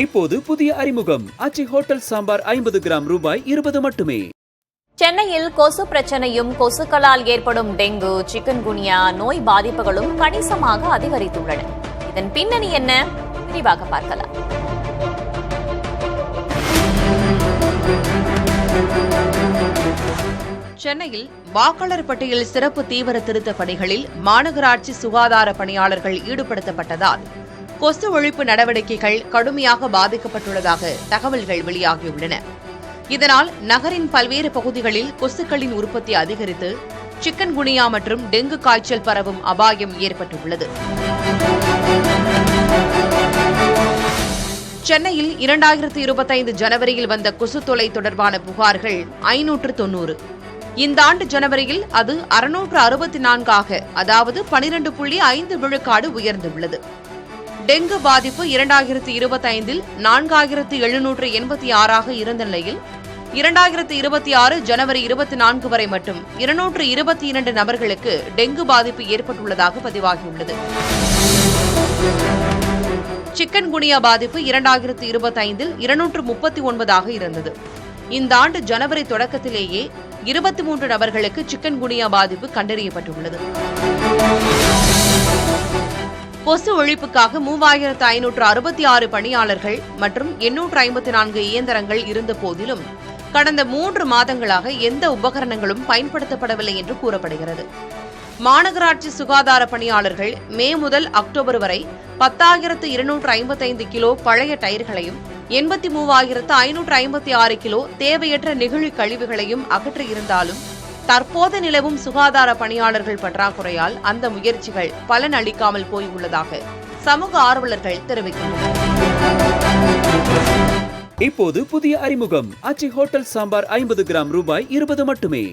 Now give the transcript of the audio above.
இப்போது புதிய அறிமுகம் ஆச்சி ஹோட்டல் சாம்பார் 50 கிராம் ரூபாய் 20 மட்டுமே. சென்னையில் கொசு பிரச்சனையும் கொசுக்களால் ஏற்படும் டெங்கு, சிக்கன்குனியா நோய் பாதிப்புகளும் கணிசமாக அதிகரித்துள்ளன. இதன் பின்னணி என்ன? விரிவாக பார்க்கலாம். சென்னையில் வாக்காளர் பட்டியல் சிறப்பு தீவிர திருத்த பணிகளில் மாநகராட்சி சுகாதார பணியாளர்கள் ஈடுபடுத்தப்பட்டதால் கொசு ஒழிப்பு நடவடிக்கைகள் கடுமையாக பாதிக்கப்பட்டுள்ளதாக தகவல்கள் வெளியாகியுள்ளன. இதனால் நகரின் பல்வேறு பகுதிகளில் கொசுக்களின் உற்பத்தி அதிகரித்து சிக்கன்குனியா மற்றும் டெங்கு காய்ச்சல் பரவும் அபாயம் ஏற்பட்டுள்ளது. சென்னையில் 2025 ஜனவரியில் வந்த கொசு தொல்லை தொடர்பான புகார்கள் 590. இந்த ஆண்டு ஜனவரியில் அது 664 அதாவது 12.5 விழுக்காடு உயர்ந்துள்ளது. டெங்கு பாதிப்பு 2025 4786 இருந்த நிலையில் 2026 ஜனவரி 24 வரை மட்டும் 222 நபர்களுக்கு டெங்கு பாதிப்பு ஏற்பட்டுள்ளதாக பதிவாகியுள்ளது. சிக்கன்குனியா பாதிப்பு 2025 239 இருந்தது. இந்த ஆண்டு ஜனவரி தொடக்கத்திலேயே 23 நபர்களுக்கு சிக்கன்குனியா பாதிப்பு கண்டறியப்பட்டுள்ளது. கொசு ஒழிப்புக்காக 3566 பணியாளர்கள் மற்றும் 854 இயந்திரங்கள் இருந்த போதிலும் கடந்த 3 மாதங்களாக எந்த உபகரணங்களும் பயன்படுத்தப்படவில்லை என்று கூறப்படுகிறது. மாநகராட்சி சுகாதார பணியாளர்கள் மே முதல் அக்டோபர் வரை 10,255 கிலோ பழைய டயர்களையும் 83,556 கிலோ தேவையற்ற நெகிழி கழிவுகளையும் அகற்றியிருந்தாலும் தற்போது நிலவும் சுகாதார பணியாளர்கள் பற்றாக்குறையால் அந்த முயற்சிகள் பலன் அளிக்காமல் போயுள்ளதாக சமூக ஆர்வலர்கள் தெரிவிக்கின்றனர். இப்போது புதிய அறிமுகம் ஆச்சி ஹோட்டல் சாம்பார் 50 கிராம் ரூபாய் 20 மட்டுமே.